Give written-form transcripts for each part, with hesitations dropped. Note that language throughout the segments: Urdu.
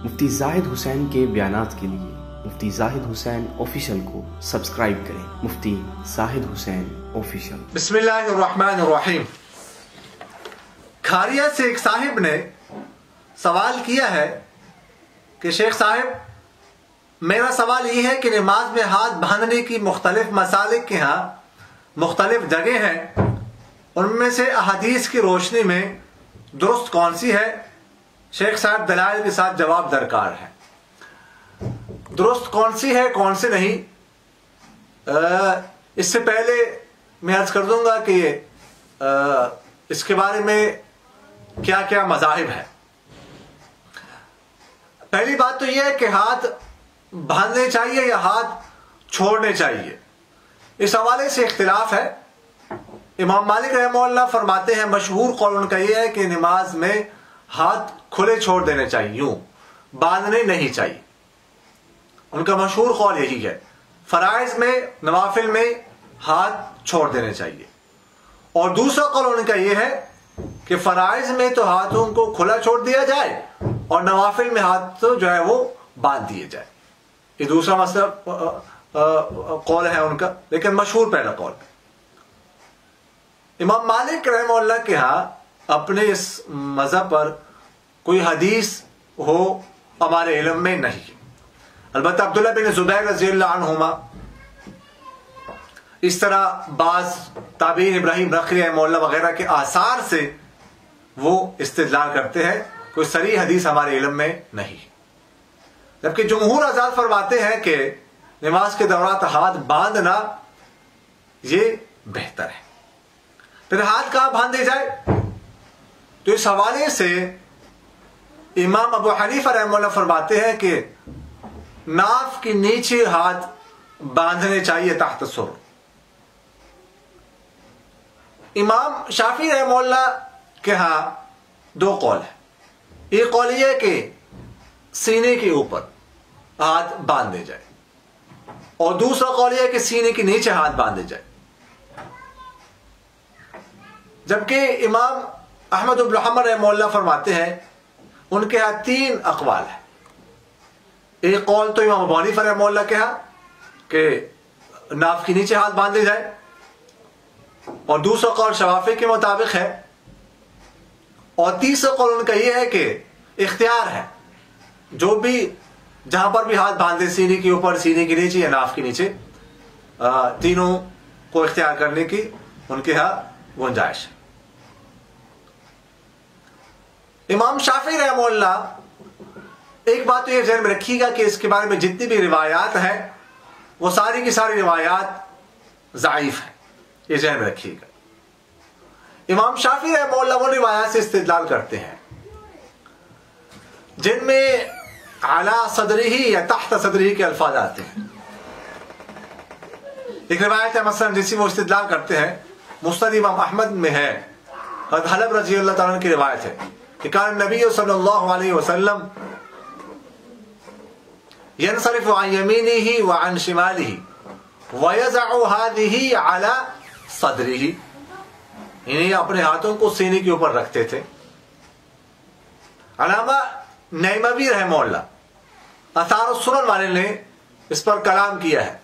مفتی زاہد حسین کے بیانات کے لیے مفتی زاہد حسین آفیشیل کو سبسکرائب کریں۔ مفتی زاہد حسین آفیشیل۔ بسم اللہ الرحمن الرحیم۔ کھاریا سے ایک صاحب نے سوال کیا ہے کہ شیخ صاحب، میرا سوال یہ ہے کہ نماز میں ہاتھ باندھنے کی مختلف مسالک کے ہاں مختلف جگہ ہیں، ان میں سے احادیث کی روشنی میں درست کون سی ہے؟ شیخ صاحب دلائل کے ساتھ جواب درکار ہے۔ درست کون سی ہے، کون سی نہیں، اس سے پہلے میں عرض کر دوں گا کہ اس کے بارے میں کیا کیا مذاہب ہیں۔ پہلی بات تو یہ ہے کہ ہاتھ باندھنے چاہیے یا ہاتھ چھوڑنے چاہیے، اس حوالے سے اختلاف ہے۔ امام مالک رحمہ اللہ فرماتے ہیں، مشہور قول ان کا یہ ہے کہ نماز میں ہاتھ کھلے چھوڑ دینے چاہیے، یوں باندھنے نہیں چاہیے، ان کا مشہور قول یہی ہے۔ فرائض میں، نوافل میں ہاتھ چھوڑ دینے چاہیے۔ اور دوسرا قول ان کا یہ ہے کہ فرائض میں تو ہاتھوں کو کھلا چھوڑ دیا جائے اور نوافل میں ہاتھ جو ہے وہ باندھ دیے جائے۔ یہ دوسرا مسئلہ قول ہے ان کا، لیکن مشہور پہلا قول۔ امام مالک رحمہ اللہ کے ہاں اپنے اس مذہب پر کوئی حدیث ہو ہمارے علم میں نہیں، البتہ عبداللہ بن زبیر رضی اللہ عنہما، اس طرح بعض تابعین ابراہیم نخعی رحمہ اللہ وغیرہ کے آثار سے وہ استدلال کرتے ہیں، کوئی صریح حدیث ہمارے علم میں نہیں، جبکہ جمہور حضرات فرماتے ہیں کہ نماز کے دوران ہاتھ باندھنا یہ بہتر ہے۔ پھر ہاتھ کہاں باندھے جائے؟ تو اس حوالے سے امام ابو حنیفہ رحمہ اللہ فرماتے ہیں کہ ناف کے نیچے ہاتھ باندھنے چاہیے تحت السر۔ امام شافعی رحمہ اللہ کے ہاں دو قول ہیں، ایک قول یہ ہے کہ سینے کے اوپر ہاتھ باندھے جائے، اور دوسرا قول یہ ہے کہ سینے کے نیچے ہاتھ باندھے جائے۔ جبکہ امام احمد بن حنبل رحمہ اللہ فرماتے ہیں، ان کے ہاں تین اقوال ہیں۔ ایک قول تو امام ابو حنیفہ رحمہ اللہ کے ہاں کہ ناف کے نیچے ہاتھ باندھے جائے، اور دوسرا قول شوافی کے مطابق ہے، اور تیسرا قول ان کا یہ ہے کہ اختیار ہے، جو بھی جہاں پر بھی ہاتھ باندھے، سینے کے اوپر، سینے کے نیچے یا ناف کے نیچے، تینوں کو اختیار کرنے کی ان کے ہاں گنجائش ہے۔ امام شافعی رحمہ اللہ، ایک بات تو یہ ذہن میں رکھیے گا کہ اس کے بارے میں جتنی بھی روایات ہیں وہ ساری کی ساری روایات ضعیف ہیں، یہ ذہن میں رکھیے گا۔ امام شافعی رحمہ اللہ وہ روایات سے استدلال کرتے ہیں جن میں اعلی صدرہ یا تحت صدرہ کے الفاظ آتے ہیں۔ ایک روایت ہے مثلا جس میں وہ استدلال کرتے ہیں، مسند امام احمد میں ہے، حضرت حلب رضی اللہ تعالیٰ عنہ کی روایت ہے کہ کان نبی صلی اللہ علیہ وسلم ينصرف عن يمينه وعن شماله ويضع هذه على صدره، یعنی اپنے ہاتھوں کو سینے کے اوپر رکھتے تھے۔ علامہ نیموی رحمہ اللہ آثار السنن والے نے اس پر کلام کیا ہے،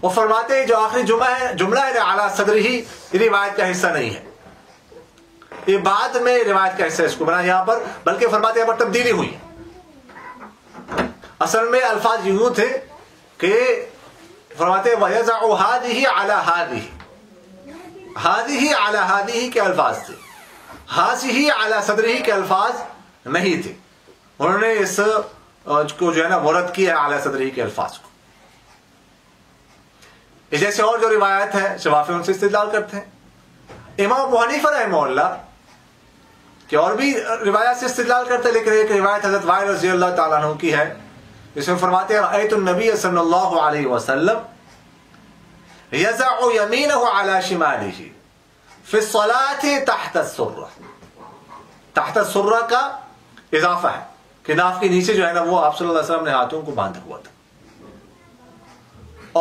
وہ فرماتے ہیں جو آخری جملہ ہے اعلیٰ صدرہ، یہ روایت کا حصہ نہیں ہے، یہ بعد میں روایت کا حصہ اس کو بنا یہاں پر، بلکہ فرماتے ہیں یہاں پر تبدیلی ہوئی۔ اصل میں الفاظ یوں تھے کہ فرماتے ہیں وَيَضَعُ هَذِهِ عَلَى هَذِهِ، هَذِهِ عَلَى هَذِهِ کے الفاظ تھے، هَذِهِ عَلَى صدرہ کے الفاظ نہیں تھے، انہوں نے اس کو جو ہے نا ورد کیا ہے اعلیٰ صدرہ کے الفاظ کو۔ اس جیسے اور جو روایت ہے شوافی ان سے استدلال کرتے ہیں۔ امام ابو حنیفہ رحمہ اللہ کہ اور بھی روایت سے استدلال کرتے ہیں، لیکن ایک روایت حضرت وائل رضی اللہ تعالیٰ عنہ کی ہے جس میں فرماتے ہیں رأیت النبی صلی اللہ علیہ وسلم یضع یمینہ علی شمالہ فی الصلاۃ تحت السرہ۔ تحت السرہ کا اضافہ ہے کہ ناف کے نیچے جو ہے نا وہ آپ صلی اللہ علیہ وسلم نے ہاتھوں کو باندھا ہوا تھا۔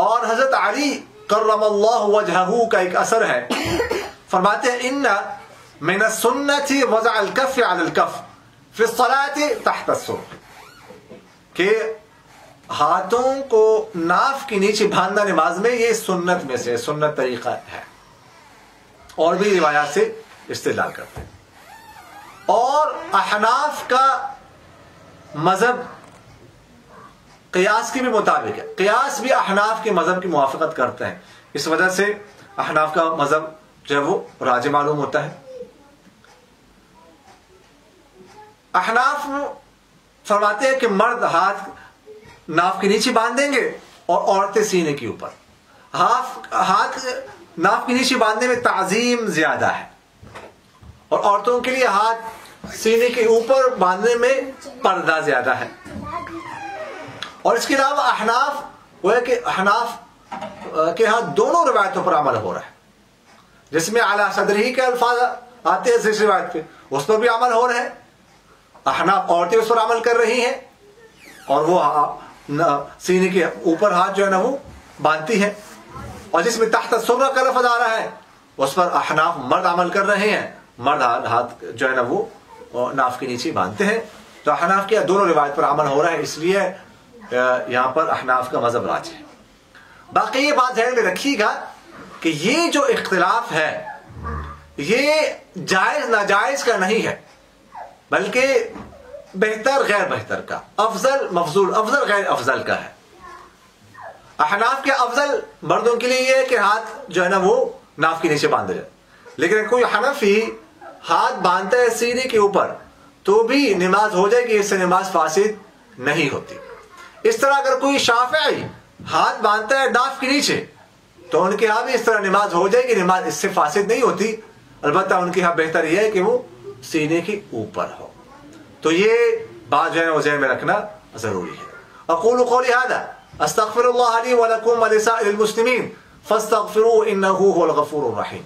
اور حضرت علی کرم اللہ وجہہ کا ایک اثر ہے، فرماتے ہیں ان من السنة وضع الكف على الكف في الصلاة تحت السرة، کہ ہاتھوں کو ناف کے نیچے باندھنا نماز میں یہ سنت میں سے سنت طریقہ ہے، اور بھی روایات سے استدلال کرتے ہیں. اور احناف کا مذہب قیاس کے بھی مطابق ہے، قیاس بھی احناف کے مذہب کی موافقت کرتے ہیں. اس وجہ سے احناف کا مذہب جو ہے وہ راجح معلوم ہوتا ہے. احناف فرماتے ہیں کہ مرد ہاتھ ناف کے نیچے باندھیں گے اور عورتیں سینے کے اوپر. ہاتھ ناف کے نیچے باندھنے میں تعظیم زیادہ ہے، اور عورتوں کے لیے ہاتھ سینے کے اوپر باندھنے میں پردہ زیادہ ہے. اور اس کے علاوہ احناف وہ ہے کہ احناف کے ہاں دونوں روایتوں پر عمل ہو رہا ہے. جس میں اعلیٰ صدرہی کے الفاظ آتے ہیں اس روایت پہ، اس پر بھی عمل ہو رہا ہے. احناف عورتیں اس پر عمل کر رہی ہیں اور وہ سینے کے اوپر ہاتھ جو ہے نا وہ باندھتی ہے. اور جس میں تحت السرہ کا لفظ آ رہا ہے اس پر احناف مرد عمل کر رہے ہیں، مرد ہاتھ جو ہے نا وہ ناف کے نیچے باندھتے ہیں. تو احناف کے دونوں روایت پر عمل ہو رہا ہے، اس لیے یہاں پر احناف کا مذہب راجح ہے. باقی یہ بات ذہن میں رکھیے گا کہ یہ جو اختلاف ہے یہ جائز ناجائز کا نہیں ہے، بلکہ بہتر غیر بہتر کا، افضل مفضول، افضل غیر افضل کا ہے. احناف کے افضل مردوں کے لیے یہ ہے کہ ہاتھ جو ہے نا وہ ناف کے نیچے باندھ جائے، لیکن کوئی حنفی ہاتھ باندھتا ہے سینے کے اوپر تو بھی نماز ہو جائے گی، اس سے نماز فاسد نہیں ہوتی. اس طرح اگر کوئی شافعی ہاتھ باندھتا ہے ناف کے نیچے تو ان کے ہاں بھی اس طرح نماز ہو جائے گی، نماز اس سے فاسد نہیں ہوتی. البتہ ان کے ہاں بہتر یہ ہے کہ وہ سینے کے اوپر ہو. تو یہ بات جو ہے وہ ذہن میں رکھنا ضروری ہے. اقول قولی هذا استغفر الله لي ولكم ولسائر المسلمين فاستغفروه انه هو الغفور الرحيم.